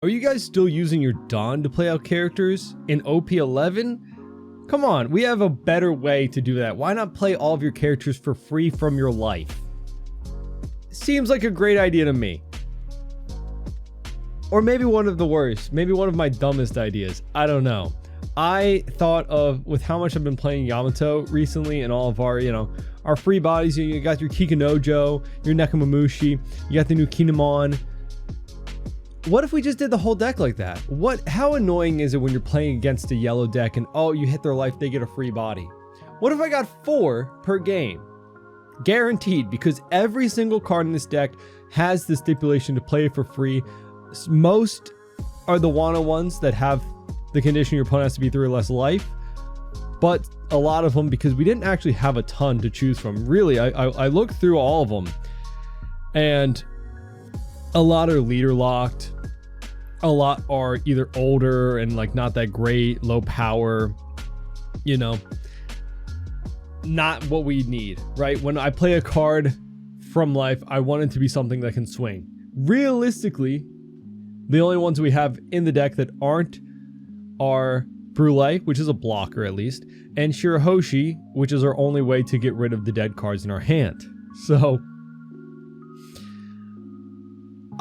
Are you guys still using your Dawn to play out characters in OP11? Come on, we have a better way to do that. Why not play all of your characters for free from your life? Seems like a great idea to me. Or maybe one of the worst, maybe one of my dumbest ideas. I don't know. I thought of, with how much I've been playing Yamato recently and all of our, our free bodies, you got your Kikanojo, your Nekomamushi, you got the new Kinemon. What if we just did the whole deck like that? How annoying is it when you're playing against a yellow deck and, oh, you hit their life, they get a free body? What if I got 4 per game? Guaranteed, because every single card in this deck has the stipulation to play it for free. Most are the Wano ones that have the condition your opponent has to be 3 or less life, but a lot of them, because we didn't actually have a ton to choose from. Really, I looked through all of them, and a lot are leader locked. A lot are either older and like not that great, low power, not what we need, right? When I play a card from life, I want it to be something that can swing. Realistically, the only ones we have in the deck that aren't are Brule, which is a blocker at least, and Shirahoshi, which is our only way to get rid of the dead cards in our hand. So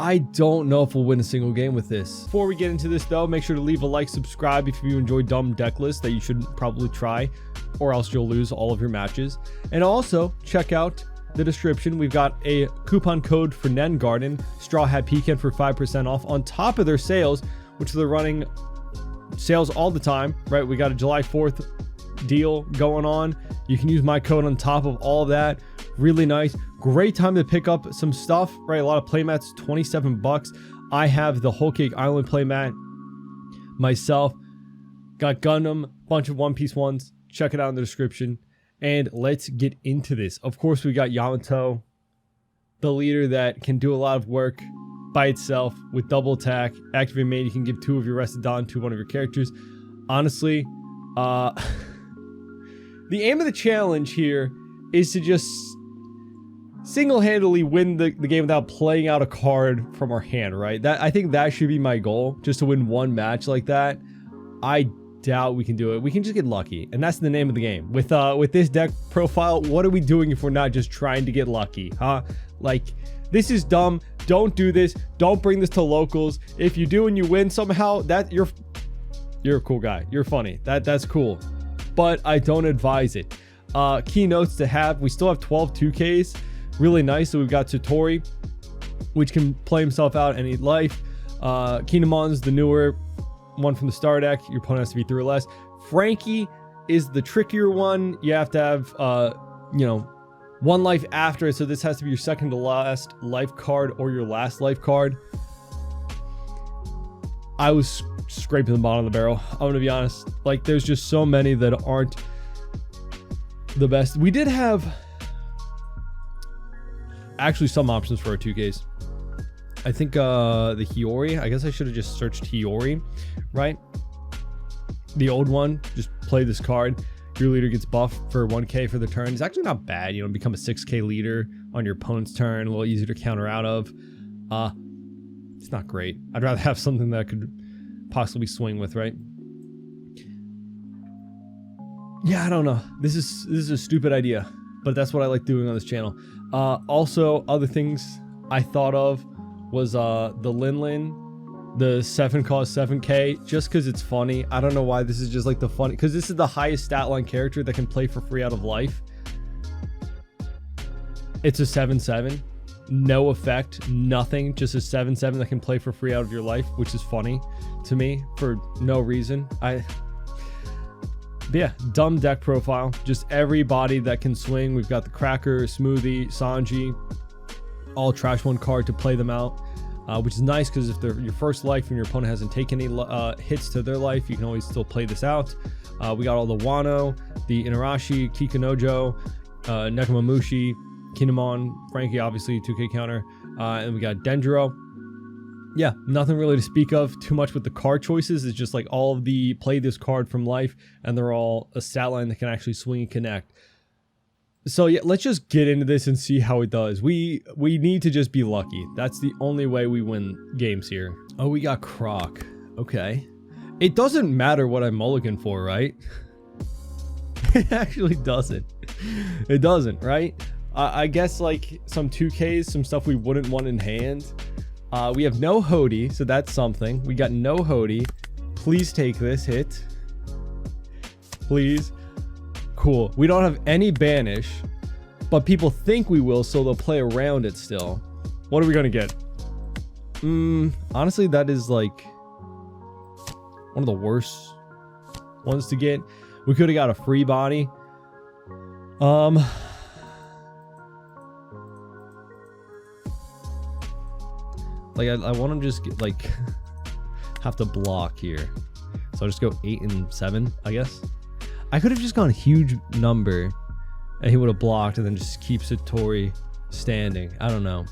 I don't know if we'll win a single game with this. Before we get into this though, make sure to leave a like, subscribe if you enjoy dumb deck lists that you should probably try, or else you'll lose all of your matches. And also check out the description. We've got a coupon code for Nen Garden, Straw Hat Pecan, for 5% off on top of their sales, which they're running sales all the time, right? We got a July 4th deal going on. You can use my code on top of all of that. Really nice. Great time to pick up some stuff, right? A lot of playmats, 27 bucks. I have the Whole Cake Island playmat myself. Got Gundam, bunch of One Piece ones. Check it out in the description. And let's get into this. Of course, we got Yamato, the leader that can do a lot of work by itself with double attack. Activate main, you can give 2 of your rested Dawn to one of your characters. Honestly, the aim of the challenge here is to just single-handedly win the game without playing out a card from our hand, right? I think that should be my goal, just to win one match like that. I doubt we can do it. We can just get lucky, and that's the name of the game. With this deck profile, what are we doing if we're not just trying to get lucky, huh? Like, this is dumb. Don't do this. Don't bring this to locals. If you do and you win somehow, that you're a cool guy. You're funny. That's cool, but I don't advise it. Keynotes to have. We still have 12 2Ks. Really nice. So we've got Satori, which can play himself out any life. Kinemon's the newer one from the star deck. Your opponent has to be 3 or less. Frankie is the trickier one. You have to have 1 life after it, so this has to be your second to last life card or your last life card. I was scraping the bottom of the barrel, I'm gonna be honest. Like, there's just so many that aren't the best. We did have actually some options for our 2Ks. I think the Hiyori, I guess I should have just searched Hiyori, right? The old one, just play this card. Your leader gets buffed for 1K for the turn. It's actually not bad, become a 6K leader on your opponent's turn, a little easier to counter out of. It's not great. I'd rather have something that I could possibly swing with, right? Yeah, I don't know. This is a stupid idea, but that's what I like doing on this channel. Also, other things I thought of was the Lin, the 7 cost 7K, just because it's funny. I don't know why this is just like the funny, because this is the highest stat line character that can play for free out of life. It's a 7/7, no effect, nothing, just a 7/7 that can play for free out of your life, which is funny to me for no reason. But yeah, dumb deck profile, just everybody that can swing. We've got the Cracker, Smoothie, Sanji, all trash 1 card to play them out, which is nice because if they're your first life and your opponent hasn't taken any hits to their life, you can always still play this out. We got all the Wano, the Inarashi, Kikanojo, Nekomamushi, Kinemon, Frankie, obviously 2K counter, and we got Dendro. Yeah, nothing really to speak of too much with the card choices. It's just like all of the play this card from life, and they're all a stat line that can actually swing and connect. So yeah, let's just get into this and see how it does. We need to just be lucky. That's the only way we win games here. Oh, we got Croc. Okay. It doesn't matter what I'm mulligan for, right? It actually doesn't. It doesn't, right? I guess like some 2Ks, some stuff we wouldn't want in hand. We have no Hody, so that's something. We got no Hody. Please take this hit. Please. Cool. We don't have any banish, but people think we will, so they'll play around it still. What are we gonna get? Honestly, that is like one of the worst ones to get. We could have got a free body. Like I want to just get, like have to block here, so I'll just go 8 and 7, I guess. I could have just gone a huge number and he would have blocked and then just keep Satori standing. I don't know.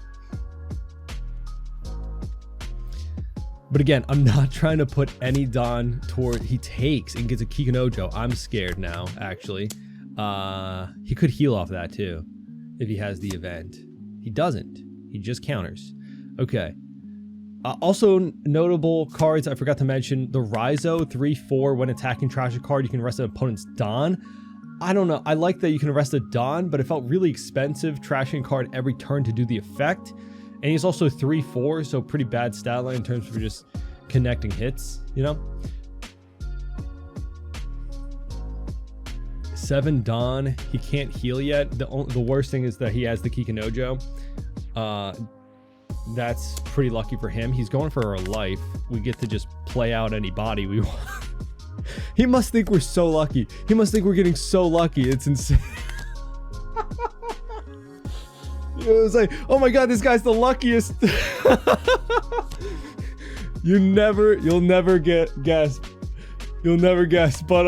But again, I'm not trying to put any Don toward he takes and gets a Kikunojo. I'm scared now, actually. He could heal off that too if he has the event. He doesn't. He just counters. Okay. Also notable cards I forgot to mention, the Raizo 3/4 when attacking trash a card you can arrest an opponent's Don. I don't know, I like that you can arrest a Don, but it felt really expensive trashing a card every turn to do the effect. And he's also 3/4, so pretty bad stat line in terms of just connecting hits, you know? 7 Don, he can't heal yet. The worst thing is that he has the Kikunojo. That's pretty lucky for him. He's going for our life. We get to just play out any body we want. He must think we're so lucky. He must think we're getting so lucky. It's insane. It was like, oh my god, this guy's the luckiest. You'll never guess. You'll never guess, but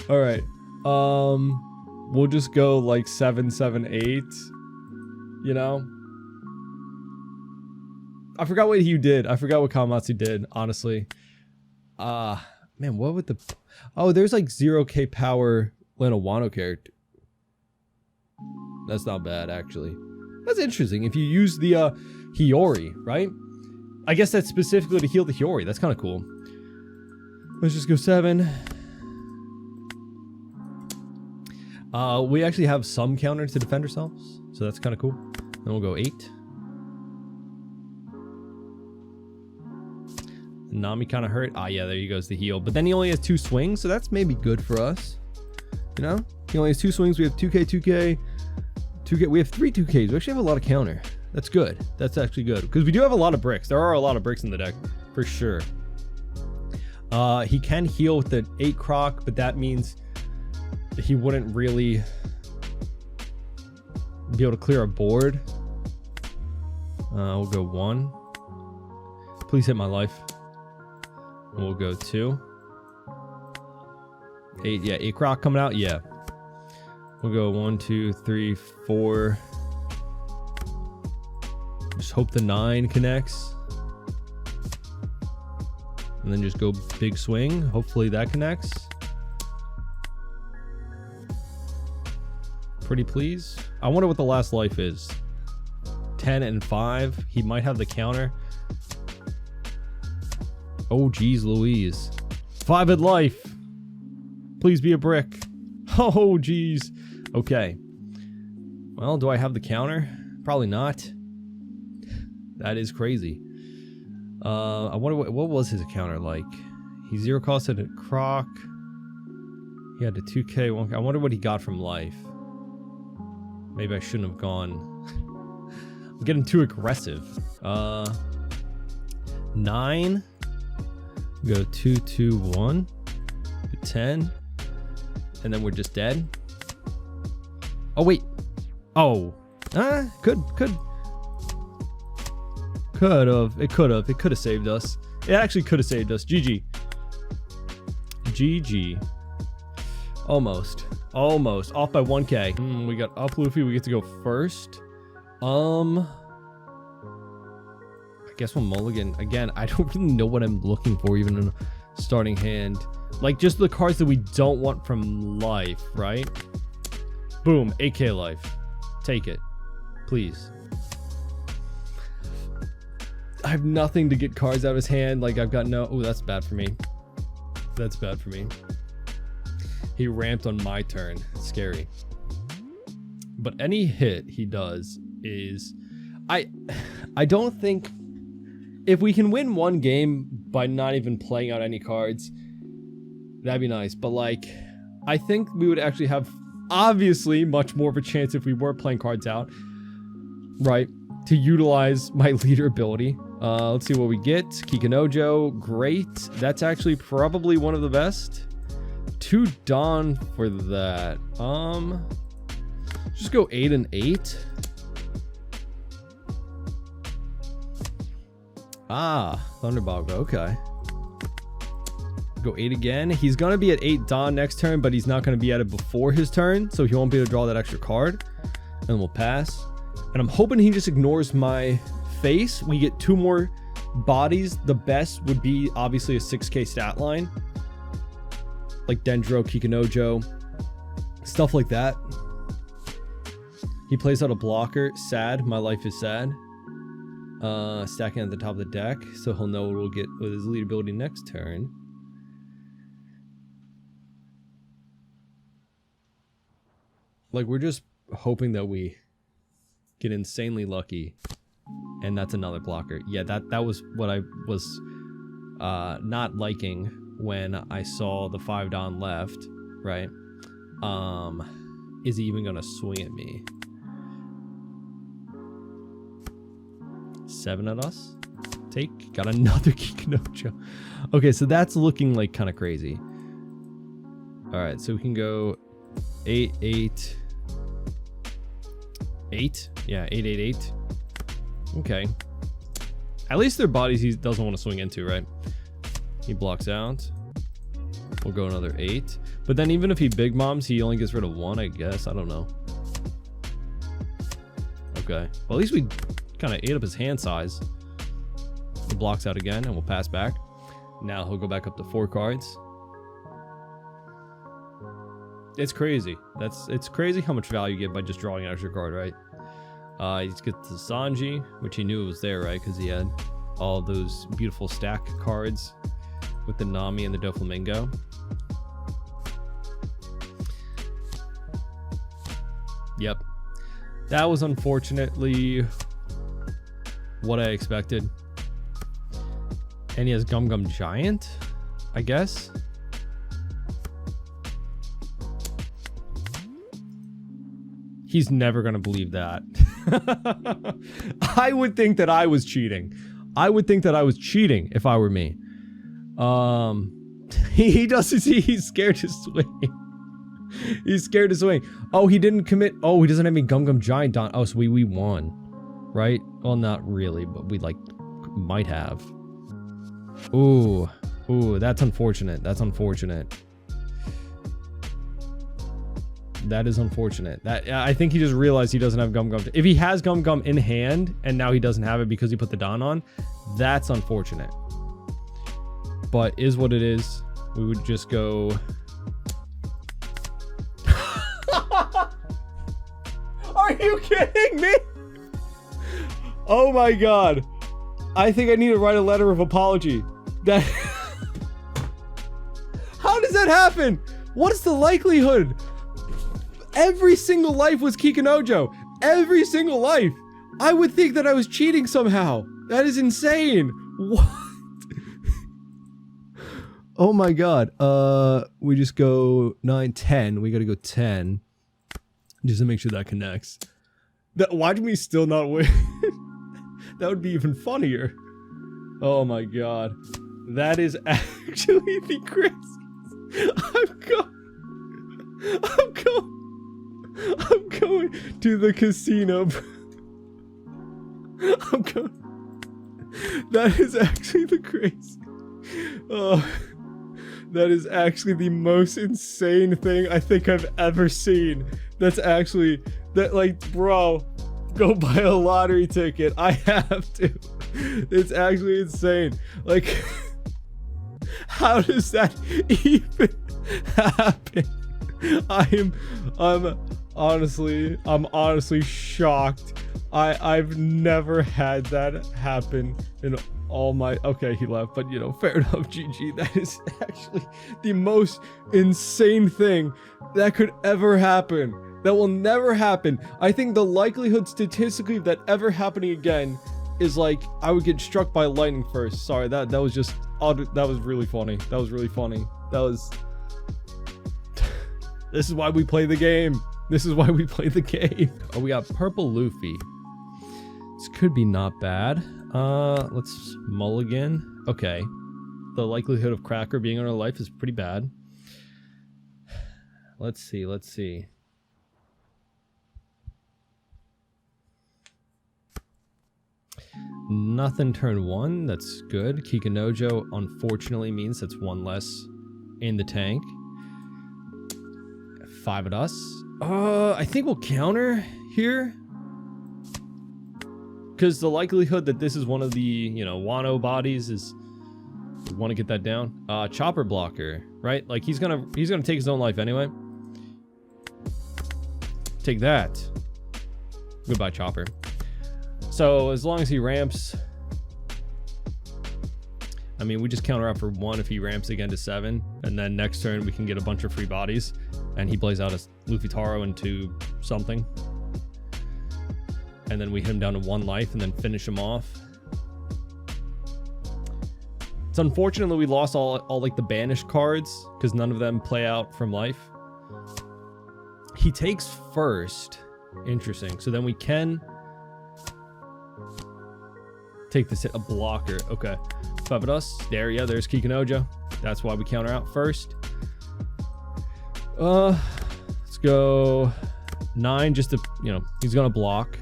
all right. We'll just go like 7, 7, 8. You know? I forgot what he did. I forgot what Kawamatsu did, honestly. Man, what would the... Oh, there's like 0k power Wano character. That's not bad, actually. That's interesting. If you use the Hiyori, right? I guess that's specifically to heal the Hiyori. That's kind of cool. Let's just go 7. We actually have some counter to defend ourselves, so that's kind of cool. Then we'll go 8. Nami kind of hurt. Ah, yeah, there he goes, the heal. But then he only has 2 swings, so that's maybe good for us. You know? He only has 2 swings. We have 2k, 2k, 2k. We have 3 2ks. We actually have a lot of counter. That's good. That's actually good. Because we do have a lot of bricks. There are a lot of bricks in the deck, for sure. He can heal with the 8 Croc, but that means he wouldn't really be able to clear a board. We'll go 1. Please hit my life. We'll go 2. 8, yeah, 8 Croc coming out, yeah. We'll go 1, 2, 3, 4. Just hope the 9 connects. And then just go big swing. Hopefully that connects. Pretty please. I wonder what the last life is. 10 and 5. He might have the counter. Oh, geez, Louise. 5 at life. Please be a brick. Oh, geez. Okay. Well, do I have the counter? Probably not. That is crazy. I wonder what was his counter like. He 0 costed a Croc. He had a 2k, 1k. I wonder what he got from life. Maybe I shouldn't have gone. I'm getting too aggressive. 9. Go 2, 2, 1. 10. And then we're just dead. Oh, wait. Oh. Could have. It could have saved us. It actually could have saved us. GG. GG. Almost. Off by 1k. We got up Luffy. We get to go first. I guess we'll mulligan. Again, I don't really know what I'm looking for even in a starting hand. Like, just the cards that we don't want from life, right? Boom, 8k life. Take it, please. I have nothing to get cards out of his hand. Like, I've got no... Oh, that's bad for me. That's bad for me. He ramped on my turn. Scary. But any hit he does is... I don't think... If we can win one game by not even playing out any cards, that'd be nice. But, like, I think we would actually have, obviously, much more of a chance if we were playing cards out. Right? To utilize my leader ability. Let's see what we get. Kikinojo, great. That's actually probably one of the best. 2 Dawn for that. Just go 8 and 8. Ah, Thunderbog, okay. Go 8 again. He's gonna be at 8 Dawn next turn, but he's not gonna be at it before his turn, so he won't be able to draw that extra card. And we'll pass. And I'm hoping he just ignores my face. We get 2 more bodies. The best would be obviously a 6k stat line. Like Dendro, Kikinojo, stuff like that. He plays out a blocker. Sad. My life is sad. Stacking at the top of the deck, so he'll know what we'll get with his lead ability next turn. Like, we're just hoping that we get insanely lucky. And that's another blocker. Yeah, that was what I was not liking when I saw the 5 Dawn left, right? Is he even gonna swing at me? 7 at us. Take. Got another Kikinojo. Okay, so that's looking like kind of crazy. Alright, so we can go 8, 8. 8? Yeah, 8, 8, 8. Okay. At least their bodies he doesn't want to swing into, right? He blocks out. We'll go another 8. But then even if he big moms, he only gets rid of 1, I guess. I don't know. Okay. Well, at least we kind of ate up his hand size. He blocks out again, and we'll pass back. Now he'll go back up to 4 cards. It's crazy. It's crazy how much value you get by just drawing an extra card, right? He gets the Sanji, which he knew was there, right? Because he had all those beautiful stack cards with the Nami and the Doflamingo. Yep. That was unfortunately what I expected. And he has Gum Gum Giant, I guess. He's never going to believe that. I would think that I was cheating. I would think that I was cheating if I were me. He doesn't see, he's scared to swing. He's scared to swing. Oh, he didn't commit. Oh, he doesn't have any Gum Gum Giant on. Oh, so we won. Right? Well, not really, but we like might have. Ooh. Ooh, that's unfortunate. That's unfortunate. That is unfortunate. That I think he just realized he doesn't have Gum Gum. If he has Gum Gum in hand and now he doesn't have it because he put the Don on, that's unfortunate. But is what it is. We would just go. Are you kidding me? Oh my god. I think I need to write a letter of apology. That. How does that happen? What is the likelihood? Every single life was Kikinojo. Every single life. I would think that I was cheating somehow. That is insane. What? Oh my god. We just go 9, 10. We gotta go 10. Just to make sure that connects. Why did we still not win? That would be even funnier. Oh my god. That is actually the craziest. I'm going to the casino. I'm going. That is actually the crazy. Oh, that is actually the most insane thing I think I've ever seen. That's actually that, like, bro, go buy a lottery ticket. I have to. It's actually insane. Like, how does that even happen? Honestly, I'm honestly shocked. I've never had that happen in all my... Okay, he left, but you know, fair enough, GG. That is actually the most insane thing that could ever happen. That will never happen. I think the likelihood statistically of that ever happening again is like I would get struck by lightning first. Sorry, that was just odd. That was really funny. That was really funny. That was... This is why we play the game. This is why we play the game. Oh, we got Purple Luffy. This could be not bad. Let's mulligan. Okay. The likelihood of Cracker being on our life is pretty bad. Let's see. Let's see. Nothing turn 1. That's good. Kikanojo unfortunately means that's 1 less in the tank. 5 at us. I think we'll counter here. Because the likelihood that this is one of the, you know, Wano bodies is... We want to get that down. Chopper blocker, right? Like he's gonna take his own life anyway. Take that. Goodbye, Chopper. So as long as he ramps, I mean, we just counter up for 1 if he ramps again to 7, and then next turn we can get a bunch of free bodies, and he plays out a Luffy Taro into something, and then we hit him down to 1 life and then finish him off. It's unfortunately we lost all like the banished cards because none of them play out from life. He takes first. Interesting. So then we can take this hit, a blocker. Okay. 5 at us. There, yeah, there's Kikanojo. That's why we counter out first. Let's go 9 just to, you know, he's gonna block.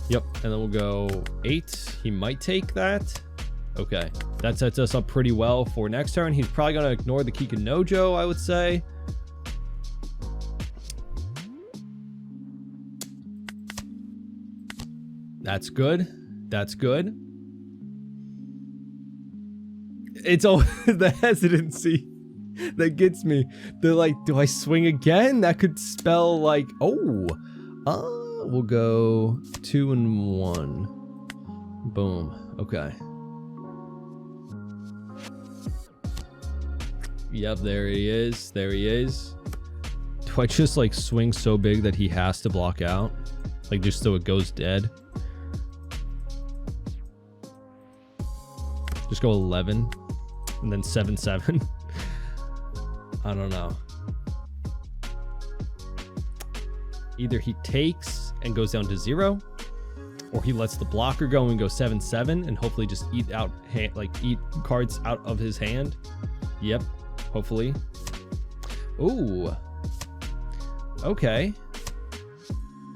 Yep. And then we'll go 8. He might take that. Okay. That sets us up pretty well for next turn. He's probably gonna ignore the Kikanojo, I would say. That's good. That's good. It's always the hesitancy that gets me. They're like, do I swing again? That could spell like, oh, we'll go 2 and 1. Boom. Okay. Yep, there he is. There he is. Do I just like swing so big that he has to block out? Like just so it goes dead? Just go 11 and then 7-7. I don't know. Either he takes and goes down to 0, or he lets the blocker go and go 7-7 and hopefully just eat out eat cards out of his hand. Yep, hopefully. Ooh. Okay.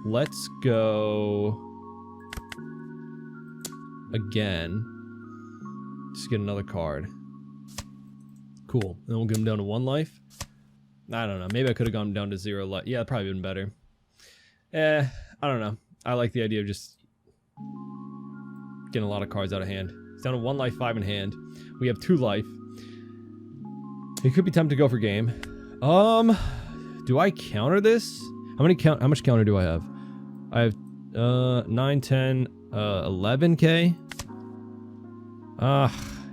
Let's go again. Just get another card. Cool. Then we'll get him down to 1 life. I don't know. Maybe I could have gone down to 0 life. Yeah, probably been better. I don't know. I like the idea of just getting a lot of cards out of hand. It's down to 1 life, 5 in hand. We have 2 life. It could be time to go for game. Do I counter this? How much counter do I have? I have 9, 10, 11k.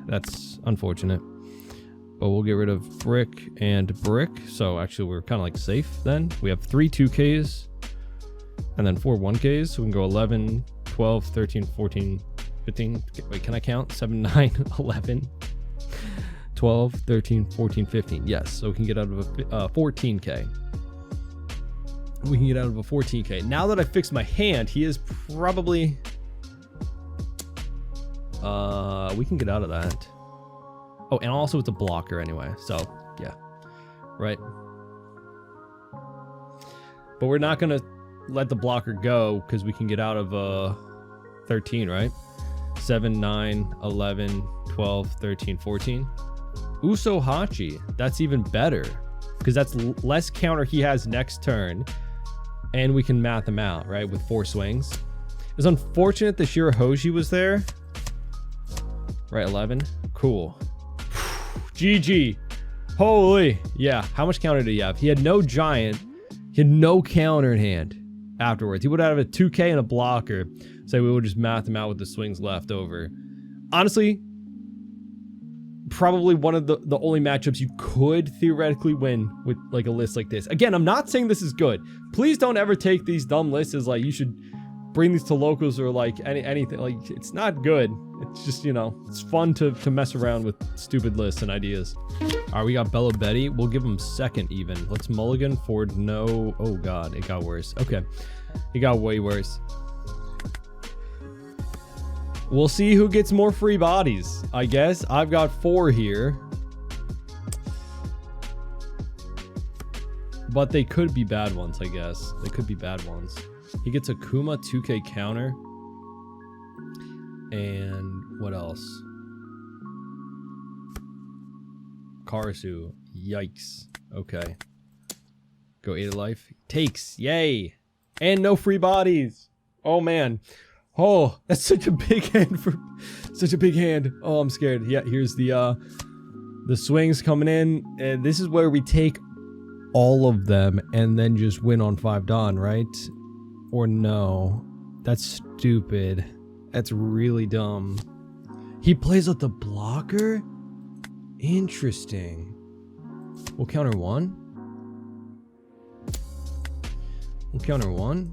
That's unfortunate. But we'll get rid of brick and brick. So actually we're kind of like safe then. We have 3 2Ks and then 4 1Ks. So we can go 11, 12, 13, 14, 15. Wait, can I count? 7, 9, 11, 12, 13, 14, 15. Yes, so we can get out of a 14K. We can get out of a 14K. Now that I fixed my hand, he is probably... we can get out of that. Oh, and also it's a blocker anyway. So, yeah. Right. But we're not going to let the blocker go because we can get out of 13, right? 7, 9, 11, 12, 13, 14. Uso Hachi. That's even better because that's less counter he has next turn. And we can math him out, right? With 4 swings. It's unfortunate that Shirahoshi was there. Right, 11. Cool. GG. Holy. Yeah. How much counter did he have? He had no giant. He had no counter in hand afterwards. He would have a 2K and a blocker. So we would just math him out with the swings left over. Honestly, probably one of the only matchups you could theoretically win with like a list like this. Again, I'm not saying this is good. Please don't ever take these dumb lists as like you should bring these to locals or like anything. Like, it's not good. It's just, you know, it's fun to mess around with stupid lists and ideas. All right, we got Belo Betty. We'll give him second even. Let's mulligan for no. Oh God, it got worse. Okay, it got way worse. We'll see who gets more free bodies, I guess. I've got 4 here. But they could be bad ones, I guess. They could be bad ones. He gets a Kuma 2K counter. And what else? Karasu. Yikes. Okay. Go 8 of life. Takes. Yay. And no free bodies. Oh, man. Oh, that's such a big hand for such a big hand. Oh, I'm scared. Yeah, here's the swings coming in, and this is where we take all of them and then just win on 5 Dawn, right? Or no? That's stupid. That's really dumb. He plays with the blocker? Interesting. We'll counter 1. We'll counter 1.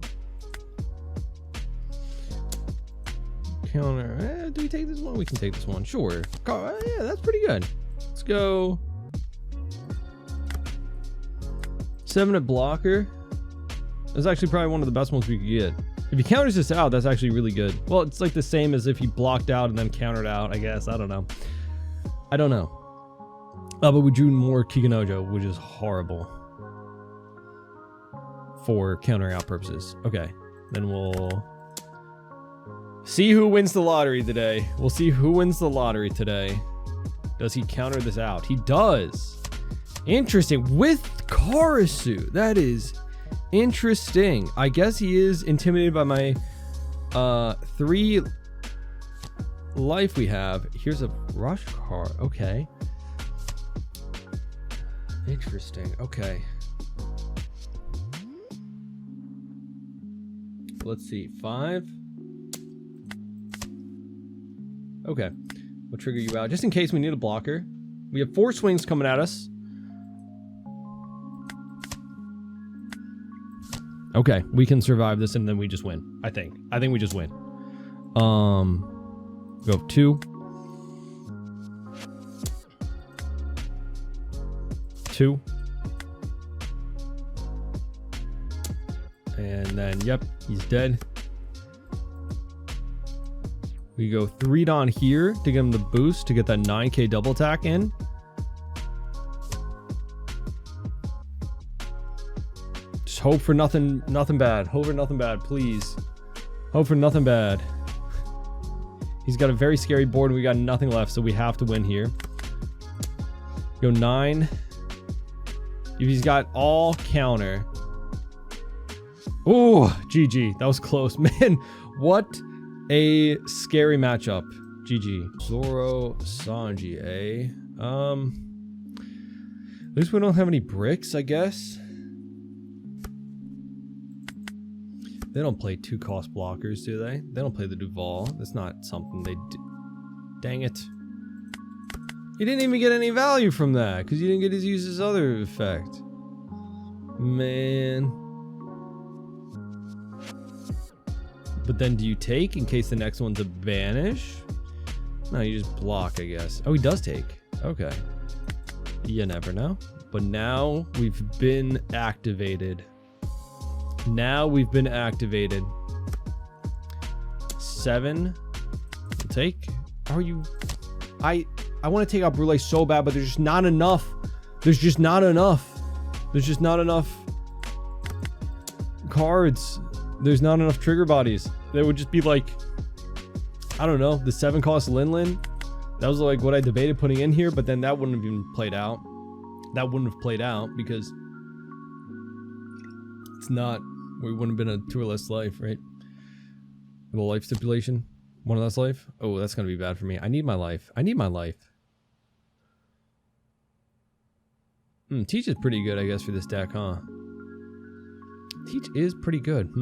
Counter. Do we take this one? We can take this one. Sure. Yeah, that's pretty good. Let's go. 7 at blocker. That's actually probably one of the best ones we could get. If he counters this out, that's actually really good. Well, it's like the same as if he blocked out and then countered out, I guess. I don't know. I don't know. But we drew more Kikanojo, which is horrible for countering out purposes. Okay. Then we'll see who wins the lottery today. We'll see who wins the lottery today. Does he counter this out? He does. Interesting. With Karasu. That is interesting. I guess he is intimidated by my 3 life we have. Here's a rush card. Okay. Interesting. Okay. Let's see. 5. Okay. We'll trigger you out just in case we need a blocker. We have 4 swings coming at us. Okay, we can survive this and then we just win. I think we just win. Go 2. 2. And then, yep, he's dead. We go 3 Dawn here to get him the boost to get that 9K double attack in. Just hope for nothing bad. Hope for nothing bad, please. Hope for nothing bad. He's got a very scary board and we got nothing left, so we have to win here. Go 9. If he's got all counter. Oh, GG. That was close. Man, what a scary matchup. GG. Zoro Sanji, eh? At least we don't have any bricks, I guess. They don't play 2 cost blockers, do they? They don't play the Duval. That's not something they do. Dang it. You didn't even get any value from that because you didn't get to use his other effect. Man. But then do you take in case the next one's a banish? No, you just block, I guess. Oh, he does take. Okay. You never know. But now we've been activated. Now we've been activated. 7. Take. Are you... I want to take out Brule so bad, but there's just not enough. There's just not enough. There's just not enough cards. There's not enough trigger bodies. They would just be like, I don't know, the 7 cost Lin. That was like what I debated putting in here, but then that wouldn't have even played out. That wouldn't have played out because it's not, we wouldn't have been a 2 or less life, right? With a life stipulation. 1 less life. Oh, that's going to be bad for me. I need my life. I need my life. Teach is pretty good, I guess, for this deck, huh? Teach is pretty good.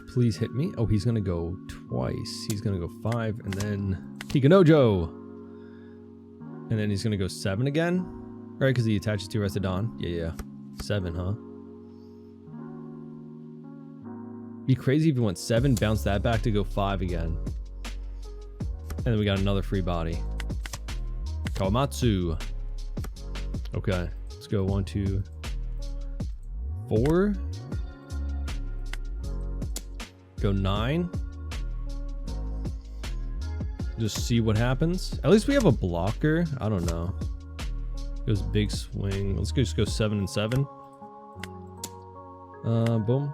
Please hit me. Oh, he's gonna go twice. He's gonna go 5 and then Kikanojo. And then he's gonna go 7 again. Right, because he attaches to Arrested Dawn. Yeah. 7, huh? Be crazy if he went 7, bounce that back to go 5 again. And then we got another free body. Kawamatsu. Okay, let's go 1, 2, 4. Go 9. Just see what happens. At least we have a blocker. I don't know. Goes big swing. Let's just go 7 and 7. Boom.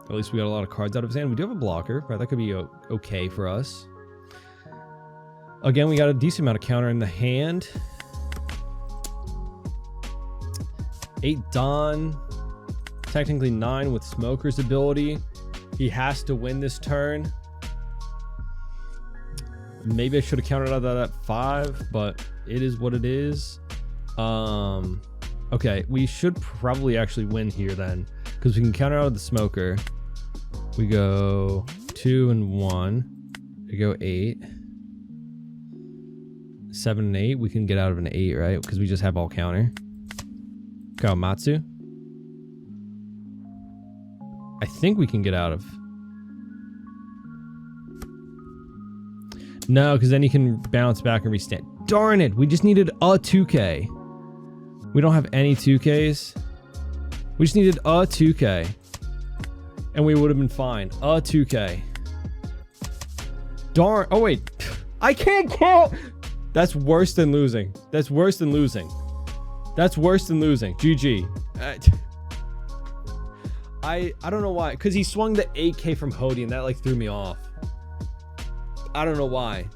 At least we got a lot of cards out of his hand. We do have a blocker, right? That could be okay for us. Again, we got a decent amount of counter in the hand. 8 Dawn. Technically 9 with Smoker's ability. He has to win this turn. Maybe I should have countered out that 5, but it is what it is. Okay, we should probably actually win here then, because we can counter out of the Smoker. We go 2 and 1. We go 8. 7 and 8. We can get out of an 8, right? Because we just have all counter. Kawamatsu. I think we can get out of. No, because then he can bounce back and restand. Darn it! We just needed a 2K. We don't have any 2Ks. We just needed a 2K. And we would have been fine. A 2K. Darn. Oh, wait. I can't count. That's worse than losing. That's worse than losing. That's worse than losing. GG. I don't know why. Because he swung the 8K from Hody and that like threw me off. I don't know why.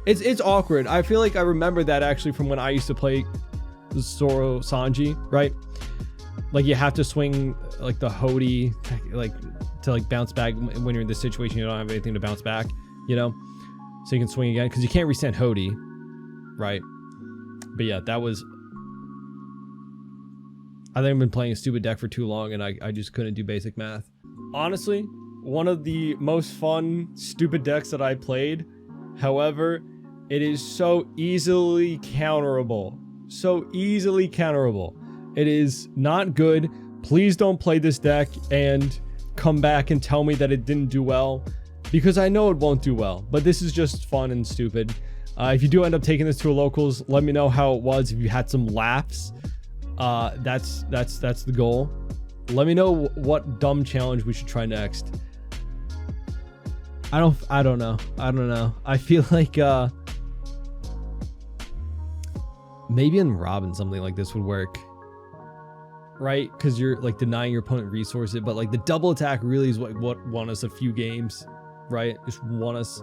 It's awkward. I feel like I remember that actually from when I used to play Zoro Sanji, right? Like you have to swing like the Hody like to like bounce back when you're in this situation. You don't have anything to bounce back, you know? So you can swing again because you can't restand Hody, right? But yeah, that was... I think I've been playing a stupid deck for too long and I just couldn't do basic math. Honestly, one of the most fun stupid decks that I played. However, it is so easily counterable. So easily counterable. It is not good. Please don't play this deck and come back and tell me that it didn't do well, because I know it won't do well, but this is just fun and stupid. If you do end up taking this to a locals, let me know how it was. If you had some laughs, that's the goal. Let me know what dumb challenge we should try next. I don't know. I feel like maybe in Robin something like this would work, right? Because you're like denying your opponent resources, but like the double attack really is what won us a few games, right? Just won us.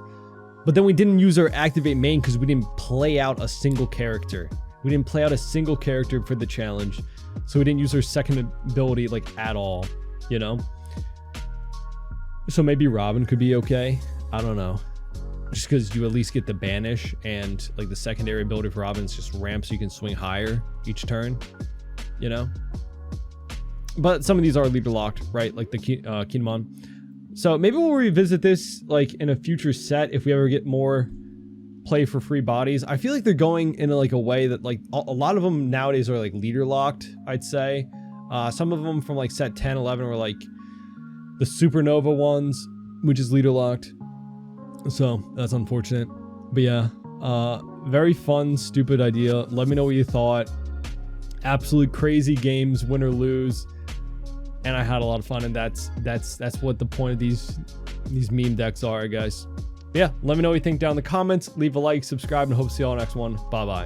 But then we didn't use our activate main because we didn't play out a single character. We didn't play out a single character for the challenge, so we didn't use our second ability like at all, you know? So maybe Robin could be okay. I don't know. Just because you at least get the banish, and like the secondary ability for Robin is just ramp so you can swing higher each turn, you know? But some of these are leader locked, right? Like the Kinemon. So maybe we'll revisit this like in a future set if we ever get more play for free bodies. I feel like they're going in like a way that like a lot of them nowadays are like leader locked, I'd say. Some of them from like set 10, 11 were like the Supernova ones, which is leader locked. So that's unfortunate. But yeah, very fun, stupid idea. Let me know what you thought. Absolute crazy games, win or lose. And I had a lot of fun, and that's what the point of these meme decks are, guys. But yeah, let me know what you think down in the comments. Leave a like, subscribe, and hope to see you all next one. Bye bye.